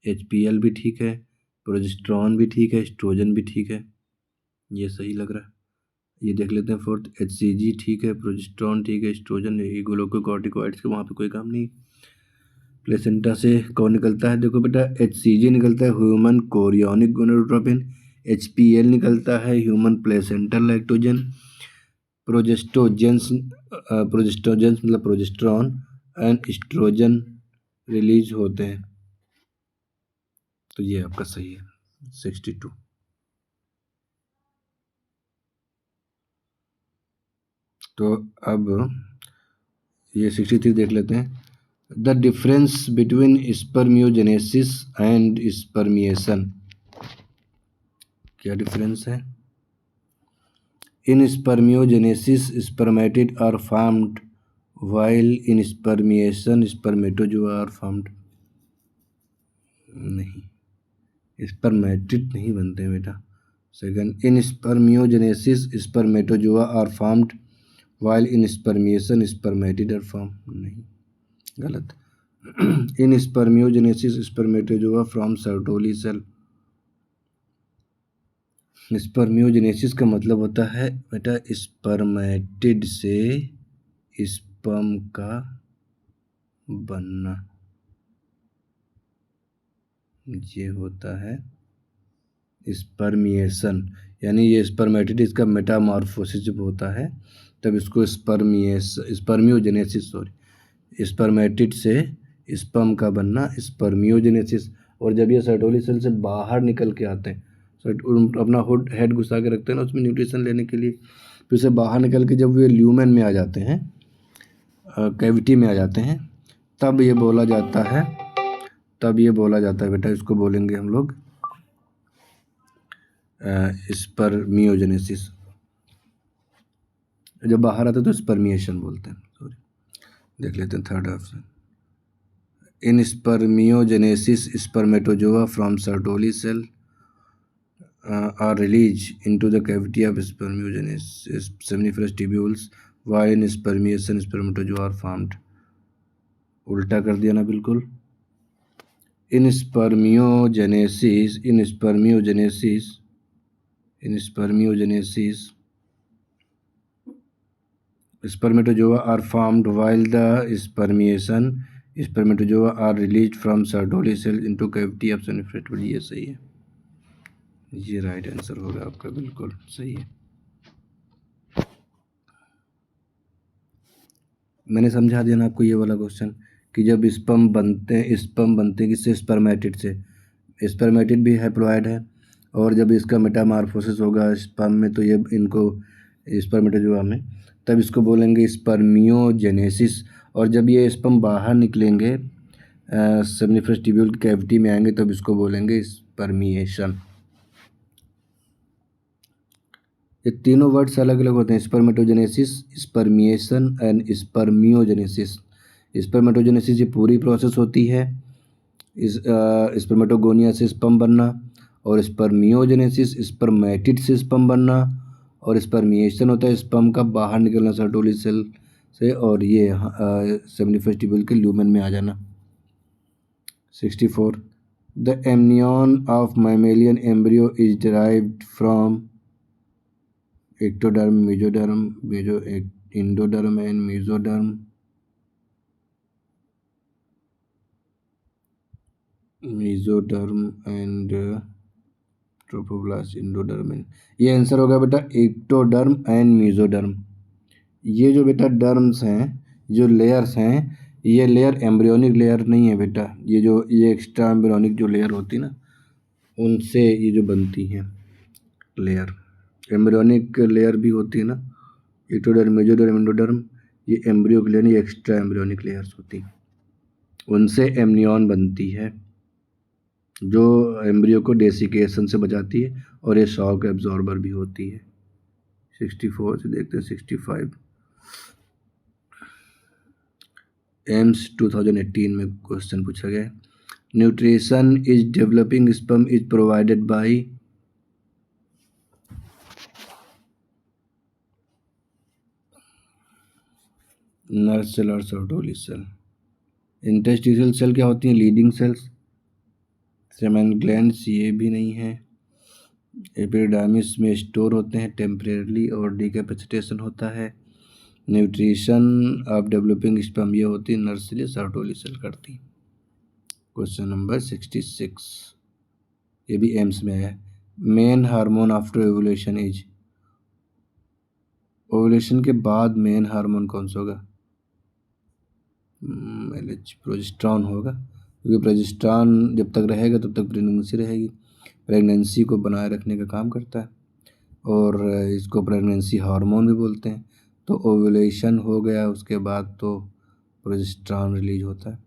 HPL भी ठीक है, प्रोजेस्टेरॉन भी ठीक है, एस्ट्रोजन भी ठीक है, ये सही लग रहा है। ये देख लेते हैं फोर्थ, HCG ठीक है, प्रोजेस्टेरॉन ठीक है, एस्ट्रोजन, ये ग्लूकोकॉर्टिकॉइड्स के वहाँ पे कोई काम नहीं। प्लेसेंटा से कौन निकलता है? देखो बेटा, HCG निकलता है, ह्यूमन कोरियोनिक गोनाडोट्रोपिन, HPL निकलता है, ह्यूमन प्लेसेंटल लैक्टोजन, प्रोजेस्टोजेंस मतलब प्रोजेस्टेरॉन एंड एस्ट्रोजन रिलीज होते हैं, तो ये आपका सही है 62। तो अब ये 63 देख लेते हैं। The difference between spermiogenesis and spermiation, क्या डिफरेंस है? In spermiogenesis spermatid are formed while in spermiation spermatozoa are formed। नहीं, स्पर्मेटिड नहीं बनते बेटा। Second, in spermiogenesis spermatozoa are formed while in spermiation spermatid are formed, नहीं, गलत। In spermiogenesis spermatozoa from Sertoli cell. Spermiogenesis का मतलब होता है बेटा स्पर्मेटिड से स्पर्म का बनना, ये होता है स्पर्मिएशन, यानी ये स्पर्मेटिड, इसका मेटामॉर्फोसिस जब होता है तब इसको स्पर्मियोजेनेसिस, सॉरी, स्पर्मेटिड से स्पर्म का बनना स्पर्मियोजेनेसिस। और जब ये सर्टोली सेल से बाहर निकल के आते हैं, अपना हेड घुसा के रखते हैं ना उसमें न्यूट्रिशन लेने के लिए, फिर उसे बाहर निकल के जब वे ल्यूमेन में आ जाते हैं, कैविटी में आ जाते हैं, तब ये बोला जाता है बेटा, इसको बोलेंगे हम लोग स्पर्मियोजेनेसिस। जब बाहर आते हैं तो स्पर्मिएशन बोलते हैं। सॉरी, देख लेते हैं third option. In spermiogenesis spermatozoa from Sertoli cell are released into the cavity of spermiogenesis seminiferous tubules, while in spermiation spermatozoa are formed। उल्टा कर दिया ना बिल्कुल। In spermiogenesis spermatozoa are formed while the spermatozoa are released from Sertoli cell into cavity of seminiferous tubule। ये सही है, ये right answer होगा आपका, बिल्कुल सही है। मैंने समझा दिया ना आपको ये वाला क्वेश्चन कि जब स्पर्म बनते हैं किससे, स्पर्मेटिड से। स्पर्मेटिड भी हैप्लॉइड है, और जब इसका मेटामॉर्फोसिस होगा स्पर्म में, तो ये इनको स्पर्मेटोजोआ में, तब इसको बोलेंगे स्पर्मियोजेनेसिस। और जब ये स्पर्म बाहर निकलेंगे सेमिनिफरस ट्यूब्यूल की कैविटी में आएंगे, तब इसको बोलेंगे स्पर्मिएशन। ये तीनों वर्ड्स अलग अलग होते हैं, spermatogenesis, spermiation and spermiogenesis. Spermatogenesis ये पूरी प्रोसेस होती है, इस स्पर्मेटोगोनिया से स्पर्म बनना, और स्पर्मियोजेनेसिस स्पर्मेटिड से स्पर्म बनना, और स्पर्मिएशन होता है स्पर्म का बाहर निकलना सर्टोली सेल से, और ये सेमिनिफरस ट्यूब्यूल के ल्यूमेन में आ जाना। 64 the amnion of mammalian embryo is derived from ectoderm, mesoderm, endoderm and mesoderm। And trophoblast, endoderm. ये आंसर होगा बेटा एक्टोडर्म एंड मेसोडर्म। ये जो बेटा डर्म्स हैं, जो लेयर्स हैं, ये लेयर एम्ब्रियोनिक लेयर नहीं है बेटा, ये एक्स्ट्रा एम्ब्रियोनिक जो लेयर होती है ना, उनसे ये जो बनती हैं लेयर। एम्ब्रियोनिक लेयर भी होती है ना, एक्टोडर्म, मेसोडर्म, एंडोडर्म, ये एम्ब्रियो की लेयर नहीं, एक्स्ट्रा एम्ब्रियोनिक लेयर्स होती हैं, उनसे एमनियन बनती है, जो एम्ब्रियो को डेसिकेशन से बचाती है, और ये शॉक एब्जॉर्बर भी होती है। 64 से देखते हैं 65। एम्स 2018 में क्वेश्चन पूछा गया है, nutrition is developing sperm is provided by nerve cell और सर्टोली सेल। इंटरस्टिशियल सेल क्या होती हैं, लीडिंग सेल्स। सेमेन ग्लैंड्स ये भी नहीं है। एपिडर्मिस में स्टोर होते हैं टेम्परेरली, और डिकैपेसिटेशन होता है। न्यूट्रिशन ऑफ डेवलपिंग स्पर्म ये होती है नर्व सेल, सर्टोली सेल करती। क्वेश्चन नंबर 66, ये भी एम्स में है। Main hormone after ovulation is, ovulation के बाद मेन हार्मोन कौन सा होगा, प्रोजेस्टेरॉन होगा, क्योंकि प्रोजेस्टेरॉन जब तक रहेगा तब तक प्रेगनेंसी रहेगी, प्रेगनेंसी को बनाए रखने का काम करता है, और इसको प्रेगनेंसी हार्मोन भी बोलते हैं। तो ओव्यूलेशन हो गया, उसके बाद तो प्रोजेस्टेरॉन रिलीज होता है,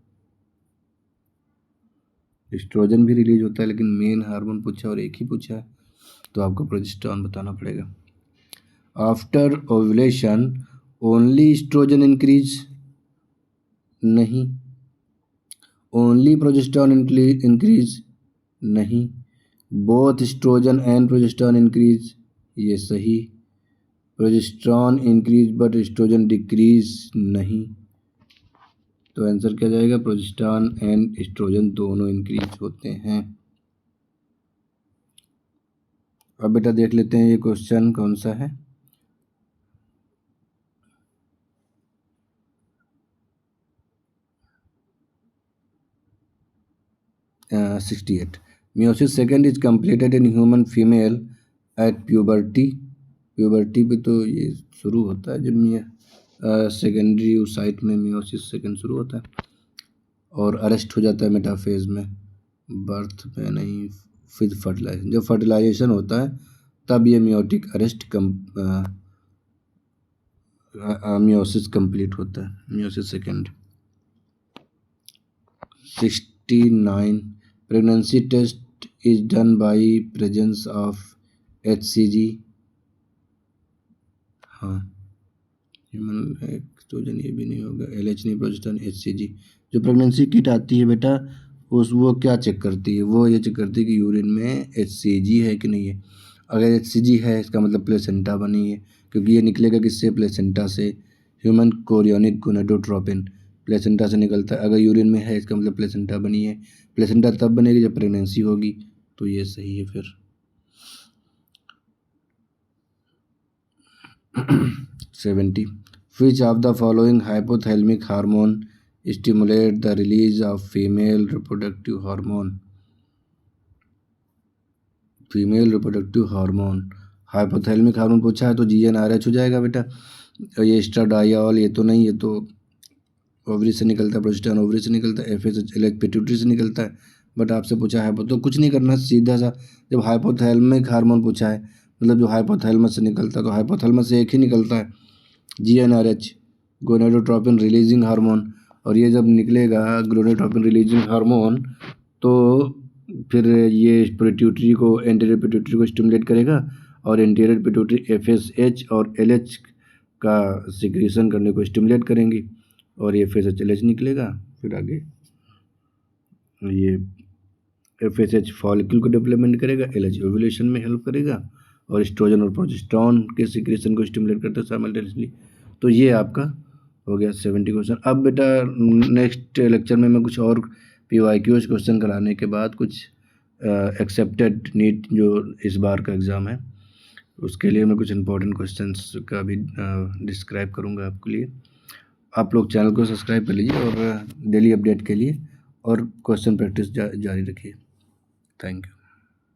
एस्ट्रोजन भी रिलीज होता है, लेकिन मेन हार्मोन पूछा और एक ही पूछा है, तो आपको प्रोजेस्टेरॉन बताना पड़ेगा। After ovulation only estrogen increase, नहीं। ओनली प्रोजेस्टेरॉन इंक्रीज, नहीं। Both estrogen and progesterone increase, ये सही। Progesterone increase but estrogen decrease, नहीं। तो आंसर क्या जाएगा, प्रोजेस्टेरॉन एंड एस्ट्रोजन दोनों इंक्रीज होते हैं। अब बेटा देख लेते हैं ये क्वेश्चन कौन सा है। uh, 68 meiosis second is completed in human female at puberty। Puberty पे तो ये शुरू होता है जब सेकेंडरी साइट में मियोसिस सेकंड शुरू होता है, और अरेस्ट हो जाता है मेटाफेज में, बर्थ में नहीं, विद फर्टिलाइजेशन। जब फर्टिलाइजेशन होता है तब ये मियोटिक अरेस्ट मियोसिस कंप्लीट होता है, meiosis second. 69 pregnancy test is done by presence of HCG। हाँ, ह्यूमन एक्सट्रोजन ये भी नहीं होगा, LH नहीं, प्रोजेस्टेरोन, HCG। जो प्रेगनेंसी किट आती है बेटा वो क्या चेक करती है, वो ये चेक करती है कि यूरिन में HCG है कि नहीं है। अगर HCG है इसका मतलब प्लेसेंटा बनी है, क्योंकि ये निकलेगा किससे, प्लेसेंटा से। ह्यूमन कोरियोनिक गोनाडोट्रोपिन प्लेसेंटा से निकलता है। अगर यूरिन में है इसका मतलब प्लेसेंटा बनी है। प्लेसेंटा तब बनेगी जब प्रेगनेंसी होगी, तो ये सही है फिर। 70 which of the following hypothalamic hormone stimulate the release of female reproductive hormone। Female reproductive hormone, hypothalamic hormone पूछा है तो GnRH हो जाएगा बेटा। ये एस्ट्राडायोल ये तो नहीं, ये तो ओवरी से निकलता है, प्रोजेस्टेरोन ओवरी से निकलता है, FSH पिट्यूटरी से निकलता है। बट आपसे पूछा है तो कुछ नहीं करना, सीधा सा जब हाइपोथैलेमिक हार्मोन पूछा है मतलब जो हाइपोथैलेमस से निकलता है, तो हाइपोथैलेमस से एक ही निकलता है GnRH, गोनाडोट्रोपिन रिलीजिंग हार्मोन। और ये जब निकलेगा गोनाडोट्रोपिन रिलीजिंग हार्मोन तो फिर ये पिट्यूटरी को, एंटीरियर पिट्यूटरी को स्टिमुलेट करेगा और एंटीरियर पिट्यूटरी FSH और LH का सिक्रीशन करने को स्टिमुलेट करेंगी और ये FSH LH निकलेगा। फिर आगे ये FSH फॉलिकल को डेवलपमेंट करेगा, LH ओव्यूलेशन में हेल्प करेगा और एस्ट्रोजन और प्रोजेस्टेरोन के सिक्रीशन को स्टिमुलेट करता है साइमल्टेनियसली। तो ये आपका हो गया 70 क्वेश्चन। अब बेटा नेक्स्ट लेक्चर में मैं कुछ और PYQs क्वेश्चन कराने के बाद कुछ एक्सेप्टेड नीट जो इस बार का एग्ज़ाम है उसके लिए मैं कुछ इंपॉर्टेंट क्वेश्चंस का भी डिस्क्राइब करूँगा आपके लिए। आप लोग चैनल को सब्सक्राइब कर लीजिए और डेली अपडेट के लिए और क्वेश्चन प्रैक्टिस जारी रखिए। Thank you.